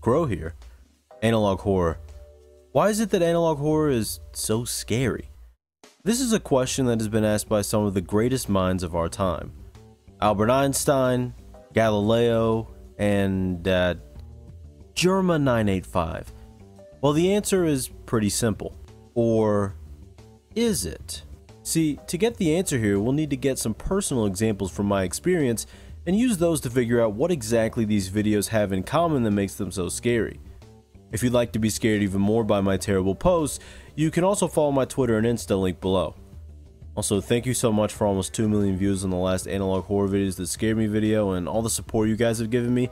Crow here, analog horror. Why is it that analog horror is so scary? This is a question that has been asked by some of the greatest minds of our time. Albert Einstein, Galileo, and Germa 985. Well, the answer is pretty simple. Or is it? See, to get the answer here, we'll need to get some personal examples from my experience and use those to figure out what exactly these videos have in common that makes them so scary. If you'd like to be scared even more by my terrible posts, you can also follow my Twitter and Insta link below. Also, thank you so much for almost 2 million views on the last analog horror videos that scared me video and all the support you guys have given me.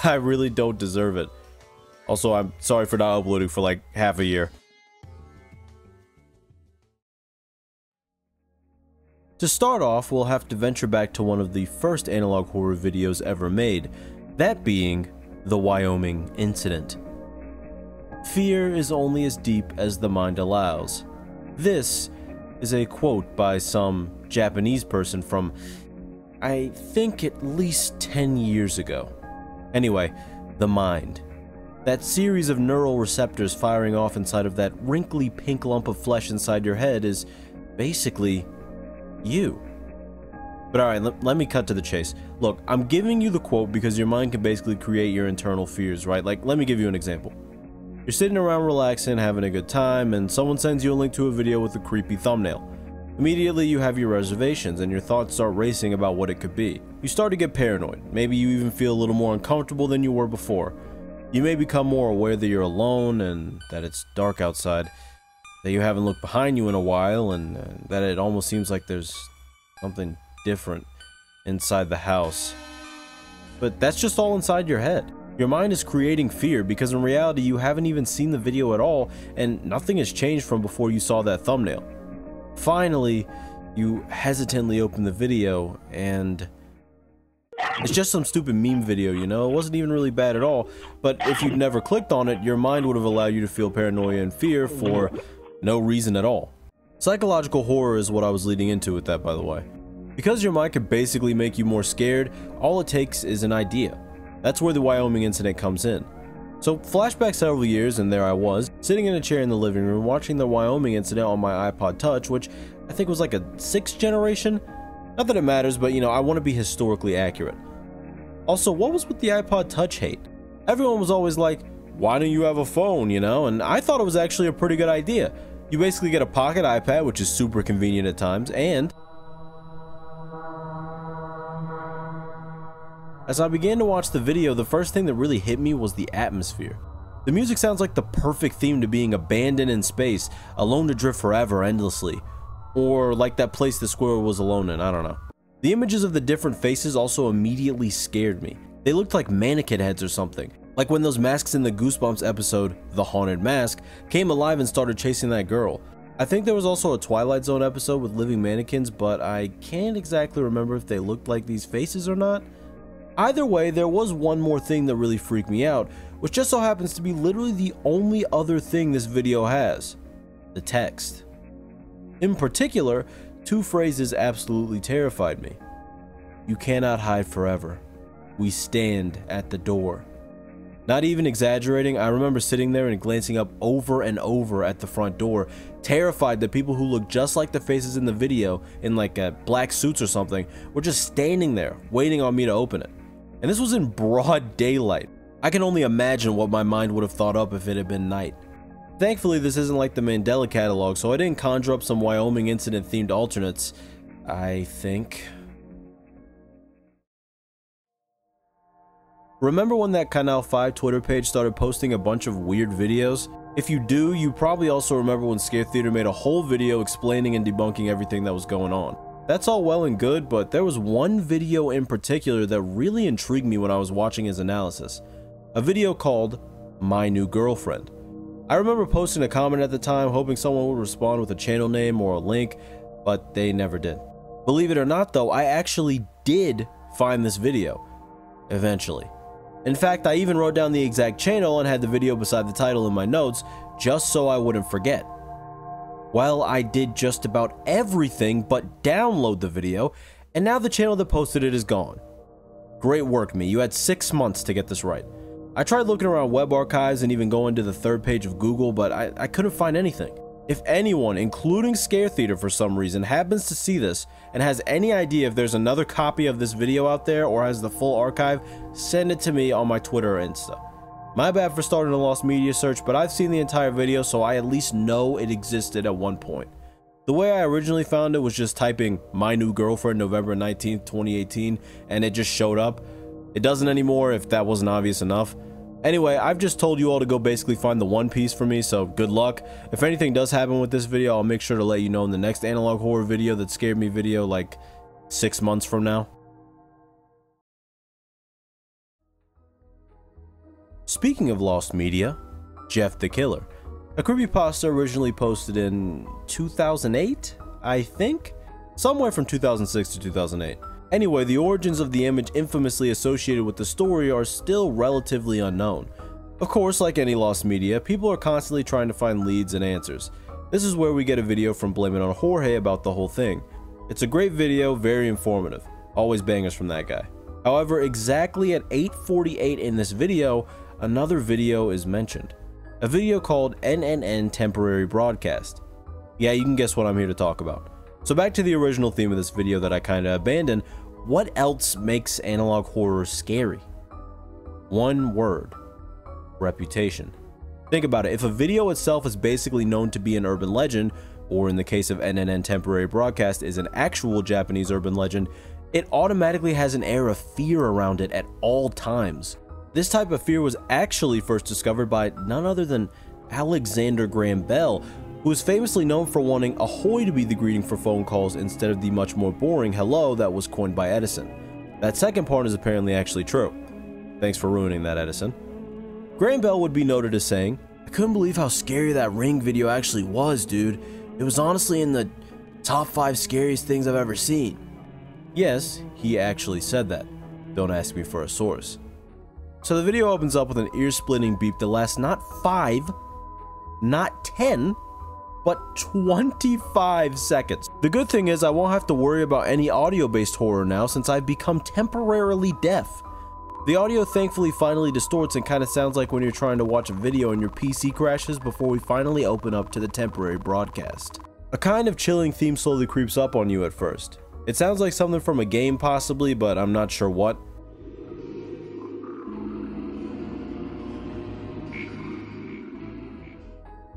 I really don't deserve it. Also, I'm sorry for not uploading for like half a year. To start off, we'll have to venture back to one of the first analog horror videos ever made, that being the Wyoming Incident. Fear is only as deep as the mind allows. This is a quote by some Japanese person from, I think, at least 10 years ago. Anyway, the mind. That series of neural receptors firing off inside of that wrinkly pink lump of flesh inside your head is basically you. But alright, let me cut to the chase. Look, I'm giving you the quote because your mind can basically create your internal fears, right? Like, let me give you an example. You're sitting around relaxing, having a good time, and someone sends you a link to a video with a creepy thumbnail. Immediately you have your reservations and your thoughts start racing about what it could be. You start to get paranoid. Maybe you even feel a little more uncomfortable than you were before. You may become more aware that you're alone and that it's dark outside, that you haven't looked behind you in a while, and that it almost seems like there's something different inside the house. But that's just all inside your head. Your mind is creating fear because in reality you haven't even seen the video at all and nothing has changed from before you saw that thumbnail. Finally, you hesitantly open the video and it's just some stupid meme video, you know? It wasn't even really bad at all, but if you'd never clicked on it, your mind would have allowed you to feel paranoia and fear for no reason at all. Psychological horror is what I was leading into with that, by the way. Because your mind could basically make you more scared, all it takes is an idea. That's where the Wyoming Incident comes in. So flashback several years and there I was, sitting in a chair in the living room watching the Wyoming Incident on my iPod Touch, which I think was like a 6th generation. Not that it matters, but you know, I want to be historically accurate. Also, what was with the iPod Touch hate? Everyone was always like, why don't you have a phone, you know? And I thought it was actually a pretty good idea. You basically get a pocket iPad, which is super convenient at times, and as I began to watch the video, the first thing that really hit me was the atmosphere. The music sounds like the perfect theme to being abandoned in space, alone to drift forever endlessly. Or like that place the squirrel was alone in, I don't know. The images of the different faces also immediately scared me. They looked like mannequin heads or something. Like when those masks in the Goosebumps episode, The Haunted Mask, came alive and started chasing that girl. I think there was also a Twilight Zone episode with living mannequins, but I can't exactly remember if they looked like these faces or not. Either way, there was one more thing that really freaked me out, which just so happens to be literally the only other thing this video has: the text. In particular, 2 phrases absolutely terrified me. You cannot hide forever. We stand at the door. Not even exaggerating, I remember sitting there and glancing up over and over at the front door, terrified that people who looked just like the faces in the video, in like black suits or something, were just standing there, waiting on me to open it. And this was in broad daylight. I can only imagine what my mind would have thought up if it had been night. Thankfully, this isn't like the Mandela catalog, so I didn't conjure up some Wyoming Incident themed alternates, I think. Remember when that Canal 5 Twitter page started posting a bunch of weird videos? If you do, you probably also remember when Scaretheater made a whole video explaining and debunking everything that was going on. That's all well and good, but there was one video in particular that really intrigued me when I was watching his analysis. A video called My New Girlfriend. I remember posting a comment at the time hoping someone would respond with a channel name or a link, but they never did. Believe it or not though, I actually did find this video. Eventually. In fact, I even wrote down the exact channel and had the video beside the title in my notes, just so I wouldn't forget. Well, I did just about everything but download the video, and now the channel that posted it is gone. Great work, me. You had 6 months to get this right. I tried looking around web archives and even going to the third page of Google, but I couldn't find anything. If anyone, including Scaretheater for some reason, happens to see this and has any idea if there's another copy of this video out there or has the full archive, send it to me on my Twitter or Insta. My bad for starting a lost media search, but I've seen the entire video, so I at least know it existed at one point. The way I originally found it was just typing "my new girlfriend November 19th, 2018" and it just showed up. It doesn't anymore if that wasn't obvious enough. Anyway, I've just told you all to go basically find the One Piece for me, so good luck. If anything does happen with this video, I'll make sure to let you know in the next analog horror video that scared me video like 6 months from now. Speaking of lost media, Jeff the Killer. A creepypasta originally posted in 2008, I think? Somewhere from 2006 to 2008. Anyway, the origins of the image infamously associated with the story are still relatively unknown. Of course, like any lost media, people are constantly trying to find leads and answers. This is where we get a video from Blame It on Jorge about the whole thing. It's a great video, very informative. Always bangers from that guy. However, exactly at 8:48 in this video, another video is mentioned. A video called NNN Temporary Broadcast. Yeah, you can guess what I'm here to talk about. So back to the original theme of this video that I kinda abandoned. What else makes analog horror scary? One word: reputation. Think about it. If a video itself is basically known to be an urban legend, or in the case of NNN Temporary Broadcast is an actual Japanese urban legend, it automatically has an air of fear around it at all times. This type of fear was actually first discovered by none other than Alexander Graham Bell, who is famously known for wanting ahoy to be the greeting for phone calls instead of the much more boring hello that was coined by Edison. That second part is apparently actually true. Thanks for ruining that, Edison. Graham Bell would be noted as saying, "I couldn't believe how scary that Ring video actually was, dude. It was honestly in the top 5 scariest things I've ever seen." Yes, he actually said that. Don't ask me for a source. So the video opens up with an ear-splitting beep that lasts not 5, not 10, but 25 seconds. The good thing is I won't have to worry about any audio-based horror now since I've become temporarily deaf. The audio thankfully finally distorts and kind of sounds like when you're trying to watch a video and your PC crashes before we finally open up to the temporary broadcast. A kind of chilling theme slowly creeps up on you at first. It sounds like something from a game possibly, but I'm not sure what.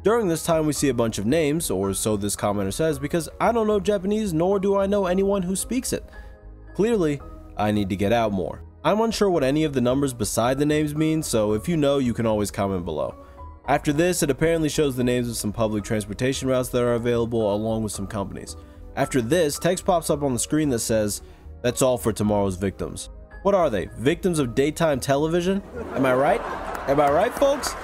During this time we see a bunch of names, or so this commenter says, because I don't know Japanese nor do I know anyone who speaks it. Clearly, I need to get out more. I'm unsure what any of the numbers beside the names mean, so if you know, you can always comment below. After this, it apparently shows the names of some public transportation routes that are available along with some companies. After this, text pops up on the screen that says, "That's all for tomorrow's victims." What are they? Victims of daytime television? Am I right? Am I right, folks?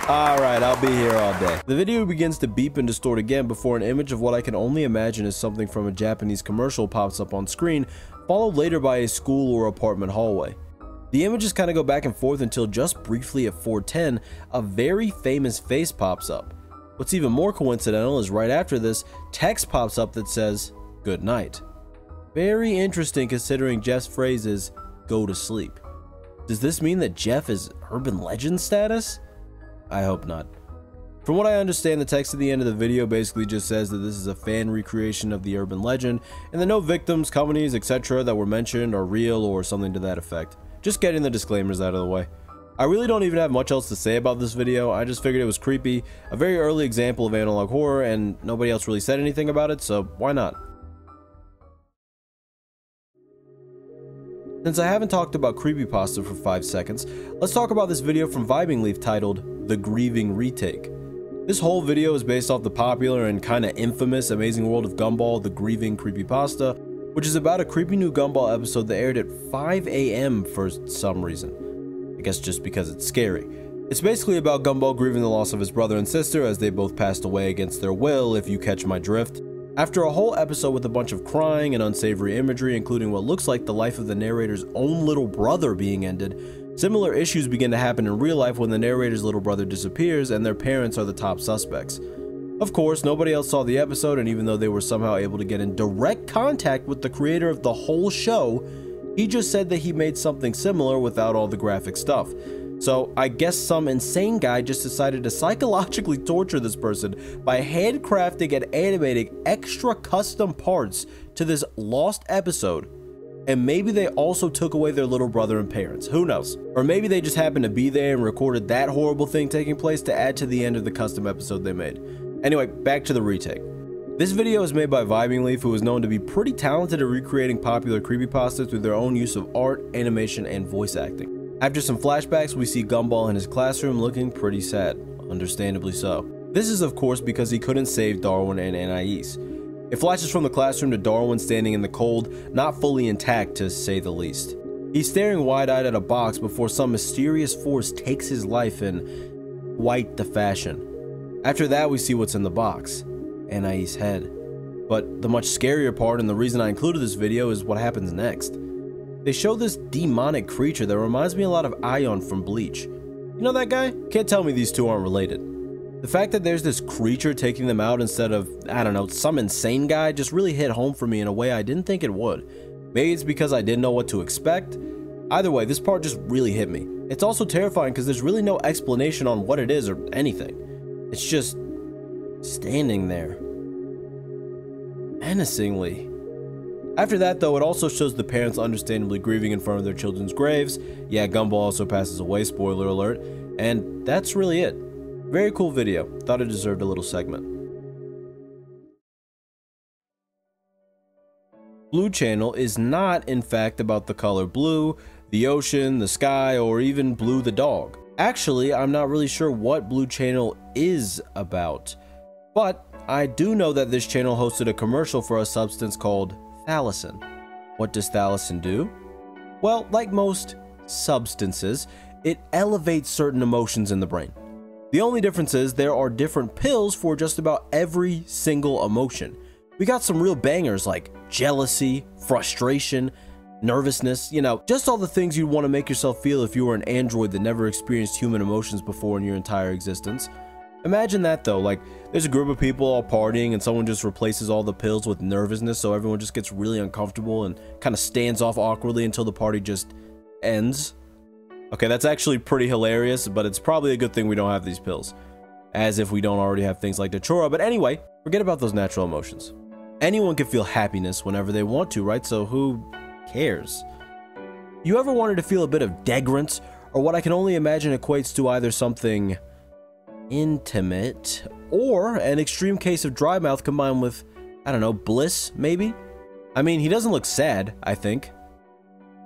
Alright, I'll be here all day. The video begins to beep and distort again before an image of what I can only imagine is something from a Japanese commercial pops up on screen, followed later by a school or apartment hallway. The images kind of go back and forth until just briefly at 4:10, a very famous face pops up. What's even more coincidental is right after this, text pops up that says, "Good night." Very interesting considering Jeff's phrase is, "Go to sleep." Does this mean that Jeff is urban legend status? I hope not. From what I understand, the text at the end of the video basically just says that this is a fan recreation of the urban legend, and that no victims, companies, etc. that were mentioned are real or something to that effect. Just getting the disclaimers out of the way. I really don't even have much else to say about this video. I just figured it was creepy, a very early example of analog horror, and nobody else really said anything about it, so why not? Since I haven't talked about creepypasta for 5 seconds, let's talk about this video from Vibing Leaf titled The Grieving Retake. This whole video is based off the popular and kinda infamous Amazing World of Gumball The Grieving creepypasta, which is about a creepy new Gumball episode that aired at 5 AM for some reason. I guess just because it's scary. It's basically about Gumball grieving the loss of his brother and sister as they both passed away against their will, if you catch my drift. After a whole episode with a bunch of crying and unsavory imagery, including what looks like the life of the narrator's own little brother being ended, similar issues begin to happen in real life when the narrator's little brother disappears and their parents are the top suspects. Of course, nobody else saw the episode, and even though they were somehow able to get in direct contact with the creator of the whole show, he just said that he made something similar without all the graphic stuff. So I guess some insane guy just decided to psychologically torture this person by handcrafting and animating extra custom parts to this lost episode. And maybe they also took away their little brother and parents, who knows? Or maybe they just happened to be there and recorded that horrible thing taking place to add to the end of the custom episode they made. Anyway, back to the retake. This video is made by Vyving Leaf, who is known to be pretty talented at recreating popular creepypastas through their own use of art, animation, and voice acting. After some flashbacks, we see Gumball in his classroom looking pretty sad, understandably so. This is of course because he couldn't save Darwin and Anais. It flashes from the classroom to Darwin standing in the cold, not fully intact to say the least. He's staring wide-eyed at a box before some mysterious force takes his life in quite the fashion. After that, we see what's in the box, Anais' head. But the much scarier part, and the reason I included this video, is what happens next. They show this demonic creature that reminds me a lot of Ion from Bleach. You know that guy? Can't tell me these two aren't related. The fact that there's this creature taking them out instead of, I don't know, some insane guy just really hit home for me in a way I didn't think it would. Maybe it's because I didn't know what to expect. Either way, this part just really hit me. It's also terrifying because there's really no explanation on what it is or anything. It's just standing there, menacingly. After that though, it also shows the parents understandably grieving in front of their children's graves. Yeah, Gumball also passes away, spoiler alert, and that's really it. Very cool video. Thought it deserved a little segment. Blue Channel is not in fact about the color blue, the ocean, the sky, or even Blue the dog. Actually, I'm not really sure what Blue Channel is about, but I do know that this channel hosted a commercial for a substance called Thalassin. What does Thalassin do? Well, like most substances, it elevates certain emotions in the brain. The only difference is there are different pills for just about every single emotion. We got some real bangers like jealousy, frustration, nervousness, you know, just all the things you'd want to make yourself feel if you were an android that never experienced human emotions before in your entire existence. Imagine that though, like there's a group of people all partying and someone just replaces all the pills with nervousness, so everyone just gets really uncomfortable and kind of stands off awkwardly until the party just ends. Okay, that's actually pretty hilarious, but it's probably a good thing we don't have these pills. As if we don't already have things like Datura, but anyway, forget about those natural emotions. Anyone can feel happiness whenever they want to, right? So who cares? You ever wanted to feel a bit of degrance, or what I can only imagine equates to either something intimate or an extreme case of dry mouth combined with, I don't know, bliss maybe? I mean, he doesn't look sad, I think.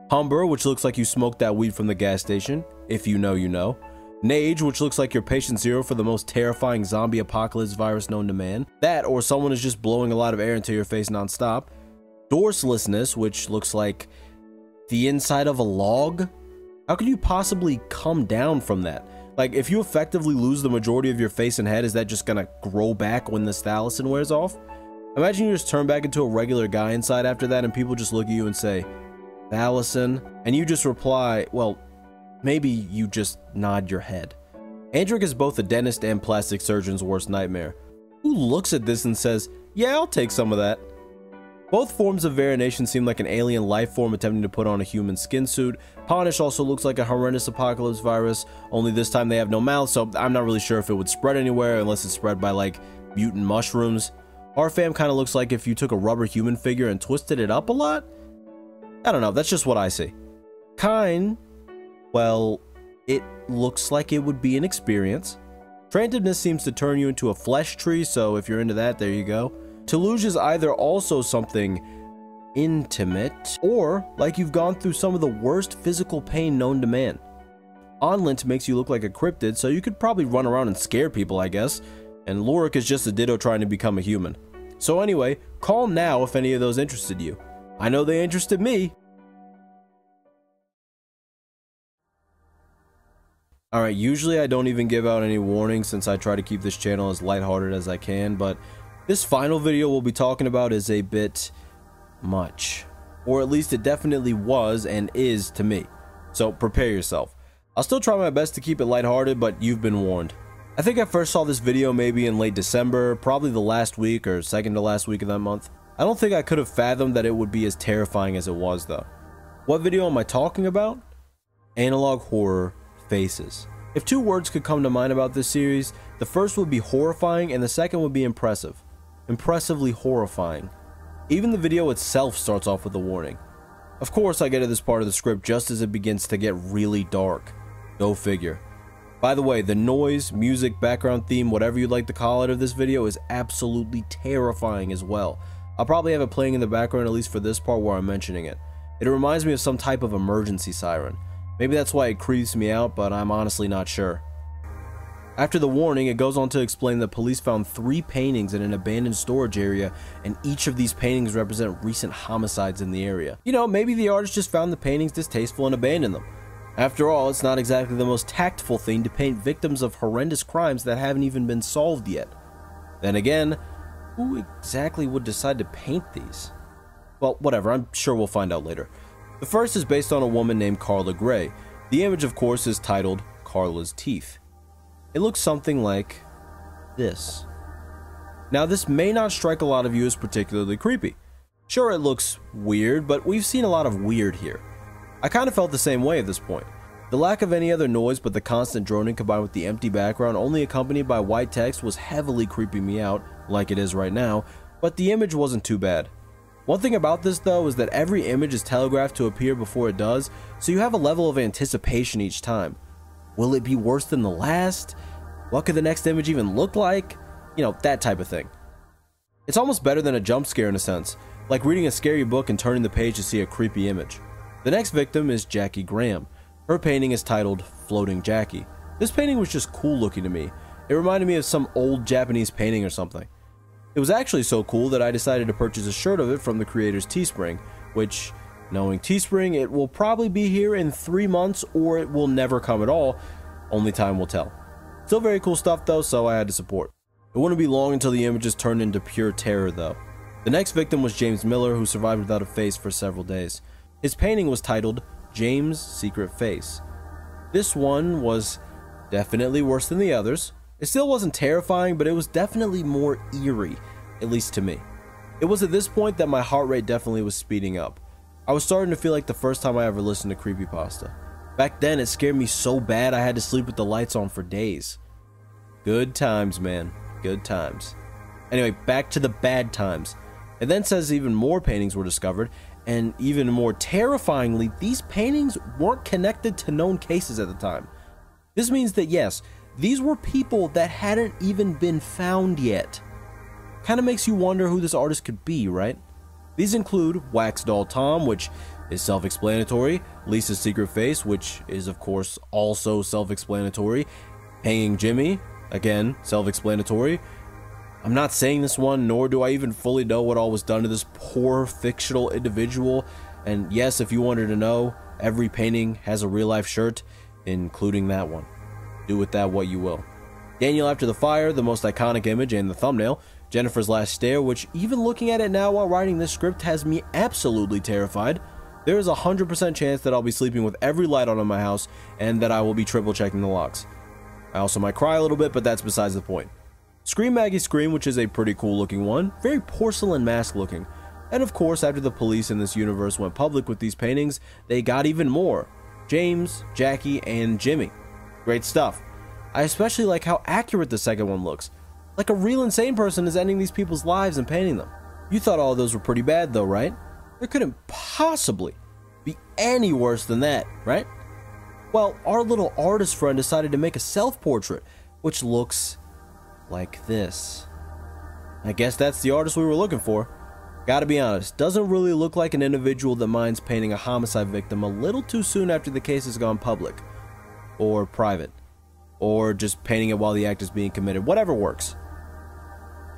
Humber, which looks like you smoked that weed from the gas station, if you know you know. Nage, which looks like you're patient zero for the most terrifying zombie apocalypse virus known to man. That, or someone is just blowing a lot of air into your face non-stop. Dorselessness, which looks like the inside of a log. How could you possibly come down from that? Like, if you effectively lose the majority of your face and head, is that just gonna grow back when this Thalassin wears off? Imagine you just turn back into a regular guy inside after that and people just look at you and say, Thalassin, and you just reply, well, maybe you just nod your head. Andric is both a dentist and plastic surgeon's worst nightmare. Who looks at this and says, yeah, I'll take some of that. Both forms of Varanation seem like an alien life form attempting to put on a human skin suit. Ponish also looks like a horrendous apocalypse virus, only this time they have no mouths, so I'm not really sure if it would spread anywhere unless it's spread by like mutant mushrooms. Arfam kind of looks like if you took a rubber human figure and twisted it up a lot? I don't know, that's just what I see. Kine, well, it looks like it would be an experience. Trantiveness seems to turn you into a flesh tree, so if you're into that, there you go. Teluge is either also something intimate, or like you've gone through some of the worst physical pain known to man. Onlint makes you look like a cryptid, so you could probably run around and scare people, I guess. And Lorik is just a ditto trying to become a human. So anyway, call now if any of those interested you. I know they interested me. Alright, usually I don't even give out any warnings since I try to keep this channel as lighthearted as I can, but this final video we'll be talking about is a bit much. Or at least it definitely was and is to me. So prepare yourself. I'll still try my best to keep it lighthearted, but you've been warned. I think I first saw this video maybe in late December, probably the last week or second to last week of that month. I don't think I could have fathomed that it would be as terrifying as it was though. What video am I talking about? Analog horror faces. If two words could come to mind about this series, the first would be horrifying and the second would be impressive. Impressively horrifying. Even the video itself starts off with a warning. Of course, I get to this part of the script just as it begins to get really dark. Go figure. By the way, the noise, music, background theme, whatever you'd like to call it of this video is absolutely terrifying as well. I'll probably have it playing in the background at least for this part where I'm mentioning it. It reminds me of some type of emergency siren. Maybe that's why it creeps me out, but I'm honestly not sure. After the warning, it goes on to explain that police found 3 paintings in an abandoned storage area, and each of these paintings represent recent homicides in the area. You know, maybe the artist just found the paintings distasteful and abandoned them. After all, it's not exactly the most tactful thing to paint victims of horrendous crimes that haven't even been solved yet. Then again, who exactly would decide to paint these? Well, whatever, I'm sure we'll find out later. The first is based on a woman named Carla Gray. The image, of course, is titled Carla's Teeth. It looks something like this. Now, this may not strike a lot of you as particularly creepy. Sure, it looks weird, but we've seen a lot of weird here. I kind of felt the same way at this point. The lack of any other noise but the constant droning combined with the empty background only accompanied by white text was heavily creeping me out, like it is right now, but the image wasn't too bad. One thing about this though is that every image is telegraphed to appear before it does, so you have a level of anticipation each time. Will it be worse than the last? What could the next image even look like? You know, that type of thing. It's almost better than a jump scare in a sense, like reading a scary book and turning the page to see a creepy image. The next victim is Jackie Graham. Her painting is titled Floating Jackie. This painting was just cool looking to me. It reminded me of some old Japanese painting or something. It was actually so cool that I decided to purchase a shirt of it from the creator's Teespring, which, knowing Teespring, it will probably be here in 3 months or it will never come at all. Only time will tell. Still very cool stuff though, so I had to support. It wouldn't be long until the images turned into pure terror though. The next victim was James Miller, who survived without a face for several days. His painting was titled James' Secret Face. This one was definitely worse than the others. It still wasn't terrifying, but it was definitely more eerie, at least to me. It was at this point that my heart rate definitely was speeding up. I was starting to feel like the first time I ever listened to creepypasta. Back then, it scared me so bad I had to sleep with the lights on for days. Good times, man. Good times. Anyway, back to the bad times. It then says even more paintings were discovered, and even more terrifyingly, these paintings weren't connected to known cases at the time. This means that yes, these were people that hadn't even been found yet. Kinda makes you wonder who this artist could be, right? These include Wax Doll Tom, which is self-explanatory, Lisa's Secret Face, which is of course also self-explanatory, Hanging Jimmy, again, self-explanatory. I'm not saying this one, nor do I even fully know what all was done to this poor fictional individual, and yes, if you wanted to know, every painting has a real-life shirt, including that one. Do with that what you will. Daniel After the Fire, the most iconic image and the thumbnail, Jennifer's Last Stare, which even looking at it now while writing this script has me absolutely terrified. There is a 100% chance that I'll be sleeping with every light on in my house and that I will be triple checking the locks. I also might cry a little bit, but that's besides the point. Scream Maggie Scream, which is a pretty cool looking one, very porcelain mask looking. And of course, after the police in this universe went public with these paintings, they got even more. James, Jackie, and Jimmy. Great stuff. I especially like how accurate the second one looks. Like a real insane person is ending these people's lives and painting them. You thought all of those were pretty bad though, right? There couldn't possibly be any worse than that, right? Well, our little artist friend decided to make a self-portrait, which looks like this. I guess that's the artist we were looking for. Gotta be honest, doesn't really look like an individual that minds painting a homicide victim a little too soon after the case has gone public. Or private. Or just painting it while the act is being committed. Whatever works.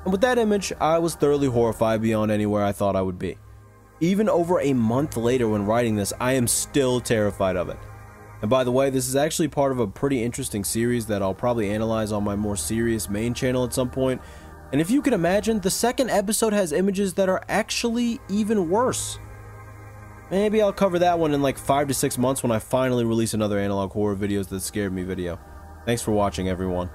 And with that image, I was thoroughly horrified beyond anywhere I thought I would be. Even over a month later when writing this, I am still terrified of it. And by the way, this is actually part of a pretty interesting series that I'll probably analyze on my more serious main channel at some point. And if you can imagine, the second episode has images that are actually even worse. Maybe I'll cover that one in like 5 to 6 months when I finally release another analog horror videos that scared me video. Thanks for watching, everyone.